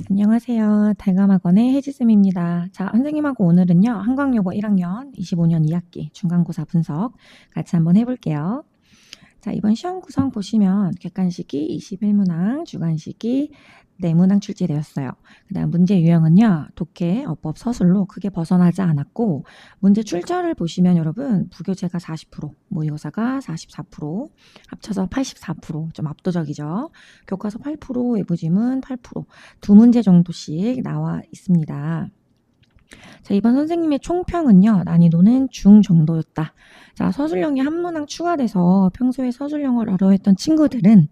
안녕하세요. 달감학원의 혜지쌤입니다. 자, 선생님하고 오늘은요, 한광여고 1학년 25년 2학기 중간고사 분석 같이 한번 해볼게요. 자, 이번 시험 구성 보시면 객관식이 21문항, 주관식이 4문항 출제되었어요. 그 다음 문제 유형은요, 독해, 어법, 서술로 크게 벗어나지 않았고, 문제 출처를 보시면 여러분, 부교재가 40%, 모의고사가 44%, 합쳐서 84%, 좀 압도적이죠. 교과서 8%, 외부지문 8%, 두 문제 정도씩 나와 있습니다. 자, 이번 선생님의 총평은요, 난이도는 중 정도였다. 자, 서술형이 한 문항 추가돼서 평소에 서술형을 어려워했던 친구들은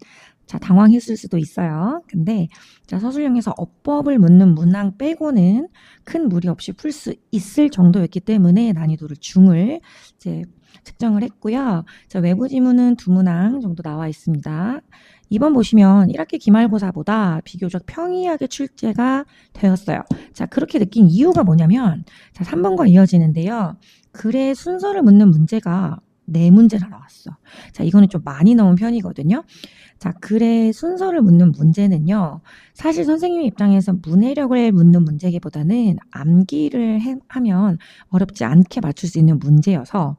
자, 당황했을 수도 있어요. 근데 자, 서술형에서 어법을 묻는 문항 빼고는 큰 무리 없이 풀 수 있을 정도였기 때문에 난이도를 중을 이제 측정을 했고요. 자, 외부 지문은 2문항 정도 나와 있습니다. 2번 보시면 1학기 기말고사보다 비교적 평이하게 출제가 되었어요. 자, 그렇게 느낀 이유가 뭐냐면 자, 3번과 이어지는데요. 글의 순서를 묻는 문제가 4문제나 나왔어. 자, 이거는 좀 많이 나온 편이거든요. 자, 글의 순서를 묻는 문제는요. 사실 선생님 입장에서 문해력을 묻는 문제기보다는 암기를 하면 어렵지 않게 맞출 수 있는 문제여서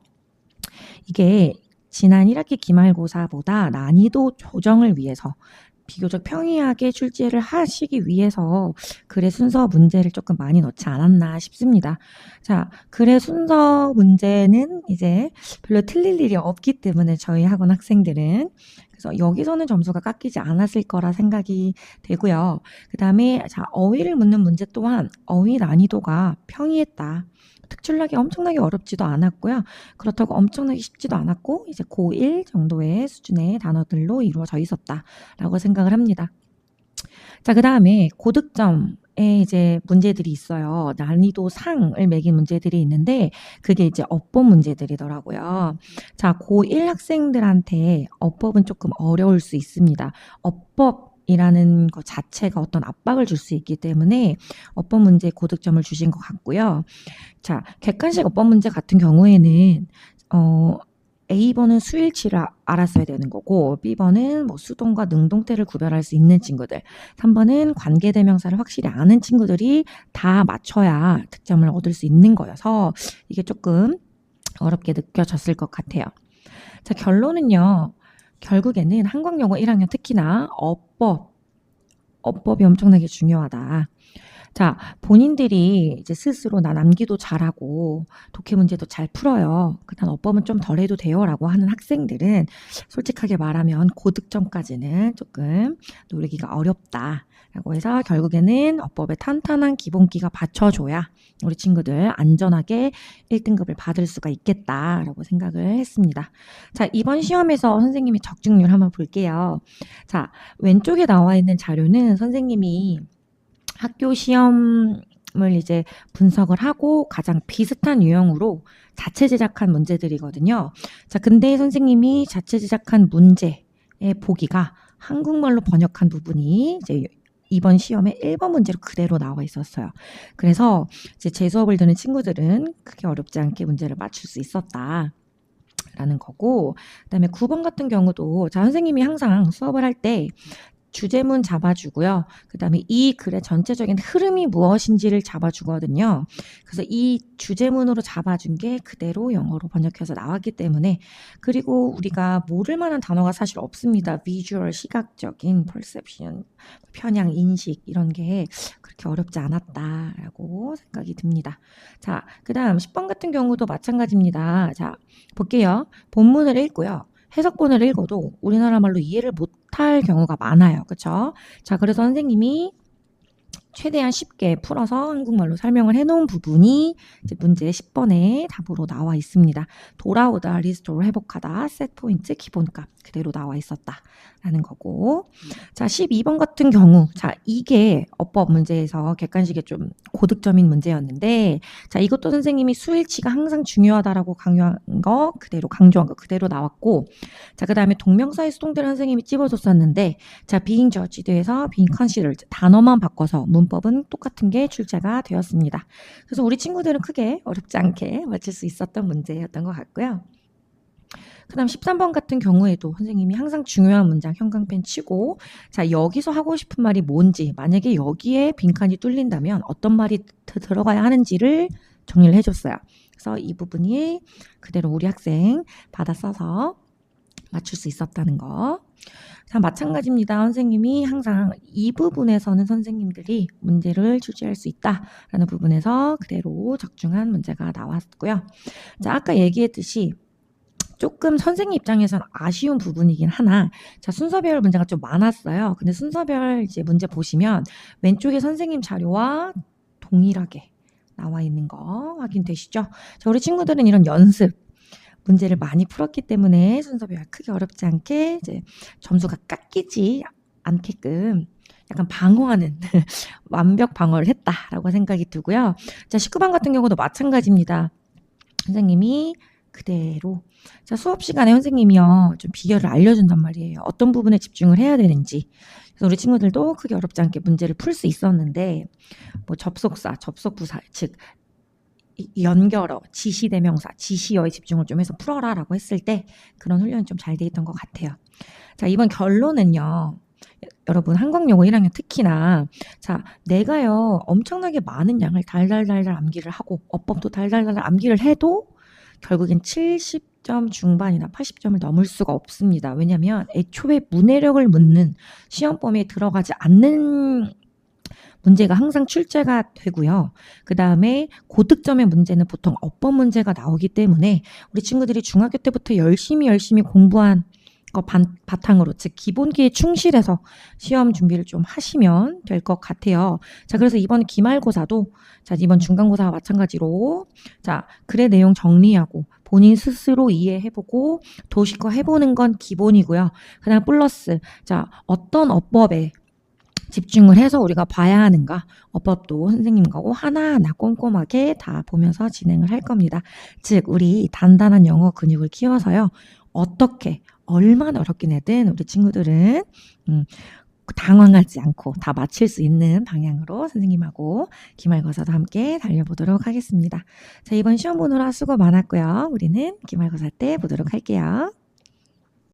이게 지난 1학기 기말고사보다 난이도 조정을 위해서 비교적 평이하게 출제를 하시기 위해서 글의 순서 문제를 조금 많이 넣지 않았나 싶습니다. 자, 글의 순서 문제는 이제 별로 틀릴 일이 없기 때문에 저희 학원 학생들은 그래서 여기서는 점수가 깎이지 않았을 거라 생각이 되고요. 그 다음에 자, 어휘를 묻는 문제 또한 어휘 난이도가 평이했다. 특출나게 엄청나게 어렵지도 않았고요. 그렇다고 엄청나게 쉽지도 않았고 이제 고1 정도의 수준의 단어들로 이루어져 있었다라고 생각을 합니다. 자, 그 다음에 고득점에 이제 문제들이 있어요. 난이도 상을 매긴 문제들이 있는데 그게 이제 어법 문제들이더라고요. 자, 고1 학생들한테 어법은 조금 어려울 수 있습니다. 어법이라는 것 자체가 어떤 압박을 줄 수 있기 때문에 어법 문제에 고득점을 주신 것 같고요. 자, 객관식 어법 문제 같은 경우에는 A번은 수일치를 알았어야 되는 거고 B번은 뭐 수동과 능동태를 구별할 수 있는 친구들 3번은 관계대명사를 확실히 아는 친구들이 다 맞춰야 득점을 얻을 수 있는 거여서 이게 조금 어렵게 느껴졌을 것 같아요. 자, 결론은요. 결국에는 한광여고 1학년 특히나 어법이 엄청나게 중요하다. 자, 본인들이 이제 스스로 나 암기도 잘하고 독해 문제도 잘 풀어요. 그다음 어법은 좀 덜 해도 돼요라고 하는 학생들은 솔직하게 말하면 고득점까지는 조금 노리기가 어렵다라고 해서 결국에는 어법에 탄탄한 기본기가 받쳐줘야 우리 친구들 안전하게 1등급을 받을 수가 있겠다라고 생각을 했습니다. 자, 이번 시험에서 선생님이 적중률 한번 볼게요. 자, 왼쪽에 나와 있는 자료는 선생님이 학교 시험을 이제 분석을 하고 가장 비슷한 유형으로 자체 제작한 문제들이거든요. 자, 근데 선생님이 자체 제작한 문제의 보기가 한국말로 번역한 부분이 이제 이번 시험에 1번 문제로 그대로 나와 있었어요. 그래서 이제 제 수업을 듣는 친구들은 크게 어렵지 않게 문제를 맞출 수 있었다. 라는 거고, 그다음에 9번 같은 경우도 자, 선생님이 항상 수업을 할때 주제문 잡아주고요. 그 다음에 이 글의 전체적인 흐름이 무엇인지를 잡아주거든요. 그래서 이 주제문으로 잡아준 게 그대로 영어로 번역해서 나왔기 때문에 그리고 우리가 모를 만한 단어가 사실 없습니다. 비주얼, 시각적인, perception, 편향, 인식 이런 게 그렇게 어렵지 않았다라고 생각이 듭니다. 자, 그 다음 10번 같은 경우도 마찬가지입니다. 자, 볼게요. 본문을 읽고요. 해석본을 읽어도 우리나라 말로 이해를 못할 경우가 많아요. 그렇죠? 자, 그래서 선생님이 최대한 쉽게 풀어서 한국말로 설명을 해놓은 부분이 이제 문제 10번에 답으로 나와 있습니다. 돌아오다, 리스토어, 회복하다, 셋포인트, 기본값 그대로 나와 있었다라는 거고. 자, 12번 같은 경우, 자, 이게 어법 문제에서 객관식에 좀 고득점인 문제였는데, 자, 이것도 선생님이 수일치가 항상 중요하다라고 강조한 거 그대로 나왔고, 자, 그 다음에 동명사의 수동태를 선생님이 찝어줬었는데, 자, being judged에서 being considered 단어만 바꿔서 문법은 똑같은 게 출제가 되었습니다. 그래서 우리 친구들은 크게 어렵지 않게 맞출 수 있었던 문제였던 것 같고요. 그다음 13번 같은 경우에도 선생님이 항상 중요한 문장 형광펜 치고 자, 여기서 하고 싶은 말이 뭔지 만약에 여기에 빈칸이 뚫린다면 어떤 말이 들어가야 하는지를 정리를 해줬어요. 그래서 이 부분이 그대로 우리 학생 받아 써서 맞출 수 있었다는 거. 자, 마찬가지입니다. 선생님이 항상 이 부분에서는 선생님들이 문제를 출제할 수 있다라는 부분에서 그대로 적중한 문제가 나왔고요. 자, 아까 얘기했듯이 조금 선생님 입장에서는 아쉬운 부분이긴 하나, 자, 순서별 문제가 좀 많았어요. 근데 순서별 이제 문제 보시면 왼쪽에 선생님 자료와 동일하게 나와 있는 거 확인되시죠? 자, 우리 친구들은 이런 연습 문제를 많이 풀었기 때문에 순서별 크게 어렵지 않게 이제 점수가 깎이지 않게끔 약간 방어하는 완벽 방어를 했다라고 생각이 들고요. 자, 19번 같은 경우도 마찬가지입니다. 선생님이 그대로 자, 수업 시간에 선생님이요 좀 비결을 알려준단 말이에요. 어떤 부분에 집중을 해야 되는지. 그래서 우리 친구들도 크게 어렵지 않게 문제를 풀 수 있었는데 뭐 접속사, 접속부사, 즉 연결어, 지시대명사, 지시어에 집중을 좀 해서 풀어라라고 했을 때 그런 훈련이 좀 잘 돼 있던 것 같아요. 자, 이번 결론은요. 여러분 한국영어 1학년 특히나 자, 내가요 엄청나게 많은 양을 달달달달 암기를 하고 어법도 달달달달 암기를 해도 결국엔 70점 중반이나 80점을 넘을 수가 없습니다. 왜냐하면 애초에 문해력을 묻는 시험 범위에 들어가지 않는 문제가 항상 출제가 되고요. 그 다음에 고득점의 문제는 보통 어법 문제가 나오기 때문에 우리 친구들이 중학교 때부터 열심히 공부한 거 바탕으로 즉 기본기에 충실해서 시험 준비를 좀 하시면 될 것 같아요. 자, 그래서 이번 기말고사도 자, 이번 중간고사와 마찬가지로 자, 글의 내용 정리하고 본인 스스로 이해해보고 도식화 해보는 건 기본이고요. 그다음 플러스 자, 어떤 어법에 집중을 해서 우리가 봐야 하는가 어법도 선생님하고 하나하나 꼼꼼하게 다 보면서 진행을 할 겁니다. 즉 우리 단단한 영어 근육을 키워서요. 어떻게 얼마나 어렵긴 해든 우리 친구들은 당황하지 않고 다 맞힐 수 있는 방향으로 선생님하고 기말고사도 함께 달려보도록 하겠습니다. 자, 이번 시험 보느라 수고 많았고요. 우리는 기말고사 때 보도록 할게요.